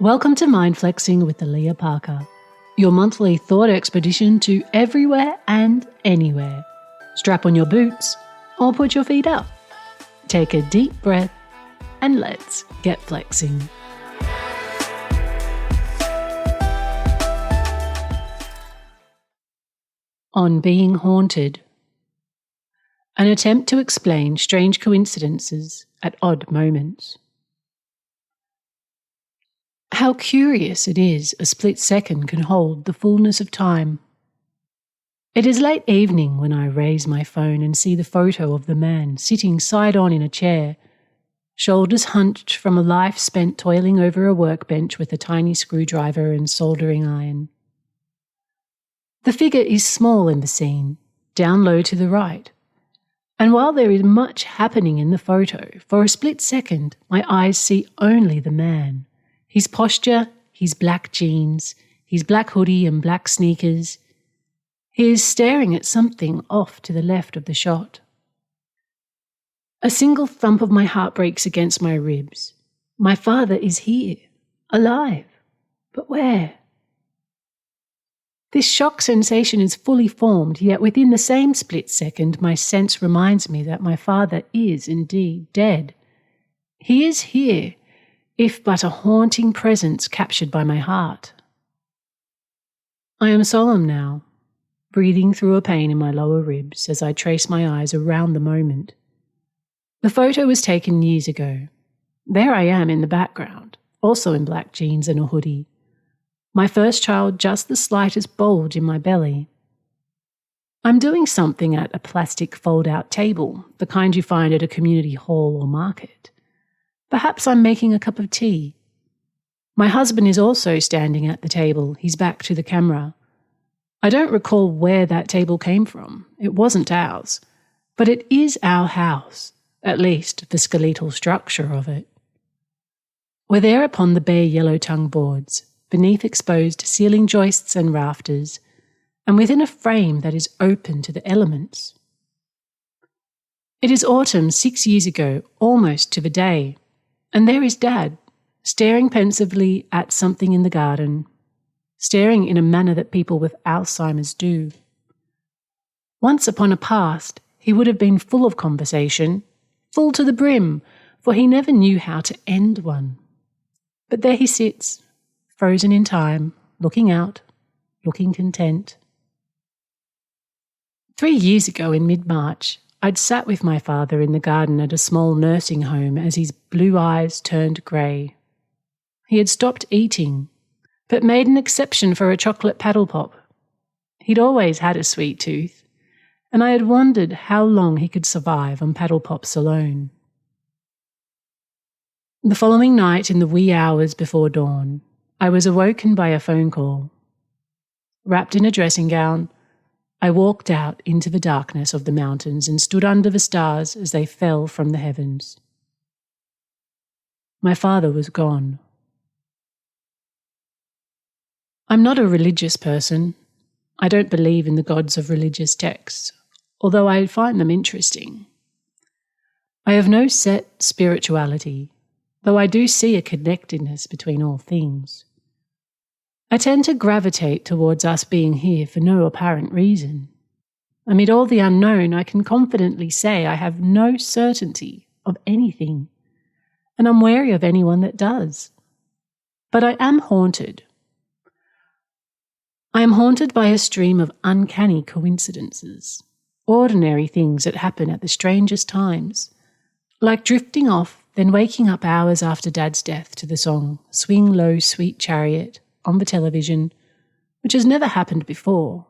Welcome to Mind Flexing with Alia Parker, your monthly thought expedition to everywhere and anywhere. Strap on your boots or put your feet up. Take a deep breath and let's get flexing. On being haunted. An attempt to explain strange coincidences at odd moments. How curious it is a split second can hold the fullness of time. It is late evening when I raise my phone and see the photo of the man sitting side on in a chair, shoulders hunched from a life spent toiling over a workbench with a tiny screwdriver and soldering iron. The figure is small in the scene, down low to the right, and while there is much happening in the photo, for a split second my eyes see only the man. His posture, his black jeans, his black hoodie and black sneakers. He is staring at something off to the left of the shot. A single thump of my heart breaks against my ribs. My father is here, alive, but where? This shock sensation is fully formed, yet within the same split second my sense reminds me that my father is indeed dead. He is here, if but a haunting presence captured by my heart. I am solemn now, breathing through a pain in my lower ribs as I trace my eyes around the moment. The photo was taken years ago. There I am in the background, also in black jeans and a hoodie. My first child just the slightest bulge in my belly. I'm doing something at a plastic fold-out table, the kind you find at a community hall or market. Perhaps I'm making a cup of tea. My husband is also standing at the table, his back to the camera. I don't recall where that table came from. It wasn't ours. But it is our house, at least the skeletal structure of it. We're there upon the bare yellow tongue boards, beneath exposed ceiling joists and rafters, and within a frame that is open to the elements. It is autumn 6 years ago, almost to the day. And there is Dad, staring pensively at something in the garden, staring in a manner that people with Alzheimer's do. Once upon a past, he would have been full of conversation, full to the brim, for he never knew how to end one. But there he sits, frozen in time, looking out, looking content. 3 years ago in mid-March, I'd sat with my father in the garden at a small nursing home as his blue eyes turned grey. He had stopped eating, but made an exception for a chocolate paddle pop. He'd always had a sweet tooth, and I had wondered how long he could survive on paddle pops alone. The following night, in the wee hours before dawn, I was awoken by a phone call. Wrapped in a dressing gown, I walked out into the darkness of the mountains and stood under the stars as they fell from the heavens. My father was gone. I'm not a religious person. I don't believe in the gods of religious texts, although I find them interesting. I have no set spirituality, though I do see a connectedness between all things. I tend to gravitate towards us being here for no apparent reason. Amid all the unknown, I can confidently say I have no certainty of anything, and I'm wary of anyone that does. But I am haunted. I am haunted by a stream of uncanny coincidences, ordinary things that happen at the strangest times, like drifting off, then waking up hours after Dad's death to the song "Swing Low, Sweet Chariot" on the television, which has never happened before,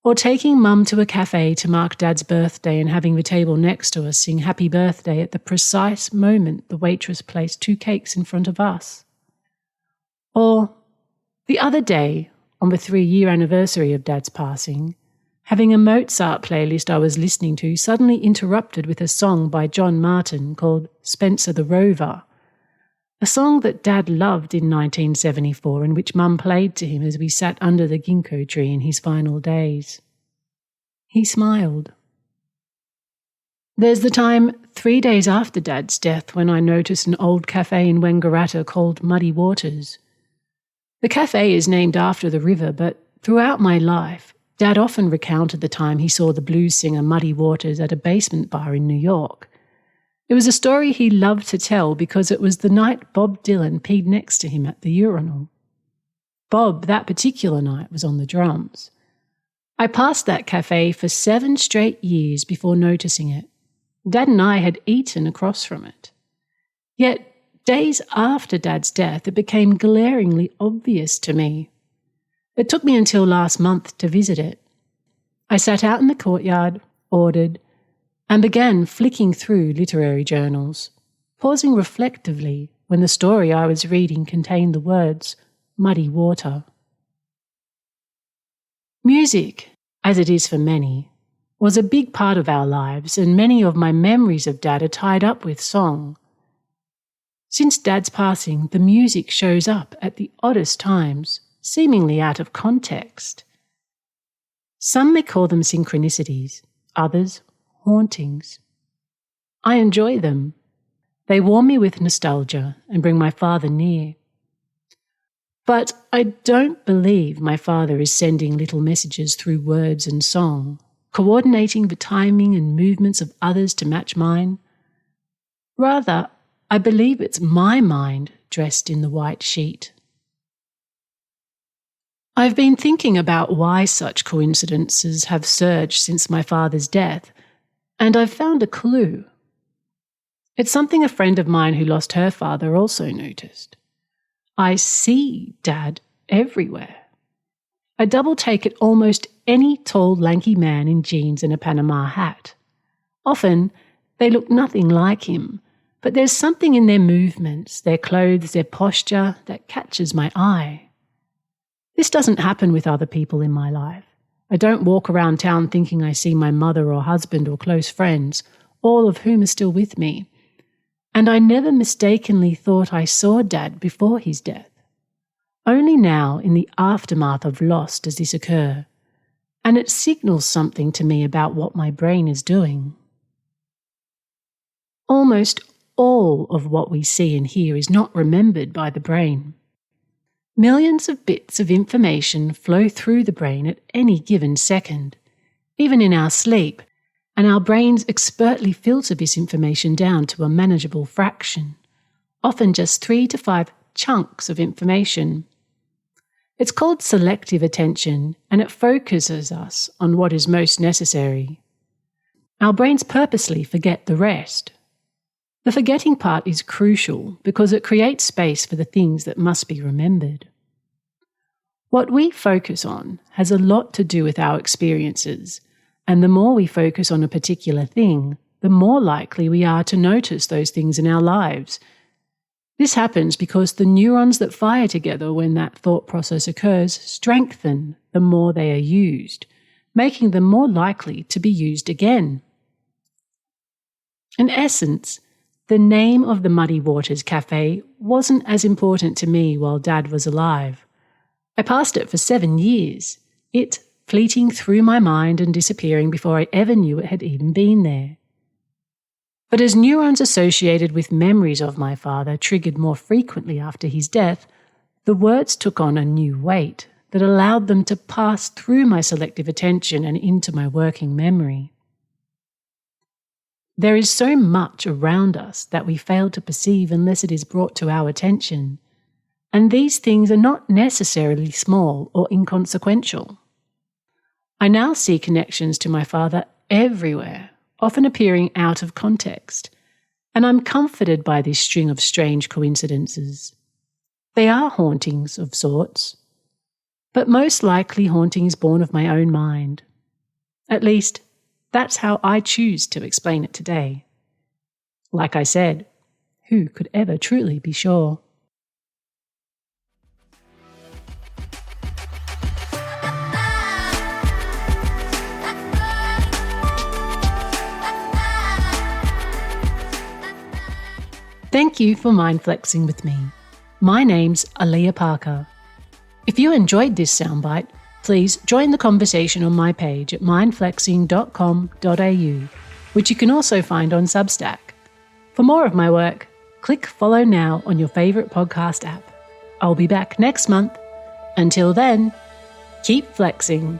or taking Mum to a cafe to mark Dad's birthday and having the table next to us sing happy birthday at the precise moment the waitress placed 2 cakes in front of us. Or, the other day, on the 3-year anniversary of Dad's passing, having a Mozart playlist I was listening to suddenly interrupted with a song by John Martin called Spencer the Rover, a song that Dad loved in 1974 and which Mum played to him as we sat under the ginkgo tree in his final days. He smiled. There's the time 3 days after Dad's death when I noticed an old cafe in Wangaratta called Muddy Waters. The cafe is named after the river, but throughout my life, Dad often recounted the time he saw the blues singer Muddy Waters at a basement bar in New York. It was a story he loved to tell because it was the night Bob Dylan peed next to him at the urinal. Bob, that particular night, was on the drums. I passed that cafe for 7 straight years before noticing it. Dad and I had eaten across from it. Yet, days after Dad's death, it became glaringly obvious to me. It took me until last month to visit it. I sat out in the courtyard, ordered, and began flicking through literary journals, pausing reflectively when the story I was reading contained the words, muddy water. Music, as it is for many, was a big part of our lives, and many of my memories of Dad are tied up with song. Since Dad's passing, the music shows up at the oddest times, seemingly out of context. Some may call them synchronicities, others hauntings. I enjoy them. They warm me with nostalgia and bring my father near. But I don't believe my father is sending little messages through words and song, coordinating the timing and movements of others to match mine. Rather, I believe it's my mind dressed in the white sheet. I've been thinking about why such coincidences have surged since my father's death, and I've found a clue. It's something a friend of mine who lost her father also noticed. I see Dad everywhere. I double take at almost any tall, lanky man in jeans and a Panama hat. Often, they look nothing like him, but there's something in their movements, their clothes, their posture that catches my eye. This doesn't happen with other people in my life. I don't walk around town thinking I see my mother or husband or close friends, all of whom are still with me. And I never mistakenly thought I saw Dad before his death. Only now, in the aftermath of loss, does this occur, and it signals something to me about what my brain is doing. Almost all of what we see and hear is not remembered by the brain. Millions of bits of information flow through the brain at any given second, even in our sleep, and our brains expertly filter this information down to a manageable fraction, often just 3 to 5 chunks of information. It's called selective attention, and it focuses us on what is most necessary. Our brains purposely forget the rest. The forgetting part is crucial because it creates space for the things that must be remembered. What we focus on has a lot to do with our experiences, and the more we focus on a particular thing, the more likely we are to notice those things in our lives. This happens because the neurons that fire together when that thought process occurs strengthen the more they are used, making them more likely to be used again. In essence, the name of the Muddy Waters Cafe wasn't as important to me while Dad was alive. I passed it for 7 years, it fleeting through my mind and disappearing before I ever knew it had even been there. But as neurons associated with memories of my father triggered more frequently after his death, the words took on a new weight that allowed them to pass through my selective attention and into my working memory. There is so much around us that we fail to perceive unless it is brought to our attention, and these things are not necessarily small or inconsequential. I now see connections to my father everywhere, often appearing out of context, and I'm comforted by this string of strange coincidences. They are hauntings of sorts, but most likely hauntings born of my own mind. At least, that's how I choose to explain it today. Like I said, who could ever truly be sure? Thank you for mind flexing with me. My name's Alia Parker. If you enjoyed this soundbite, please join the conversation on my page at mindflexing.com.au which you can also find on Substack. For more of my work, click follow now on your favourite podcast app. I'll be back next month. Until then, keep flexing.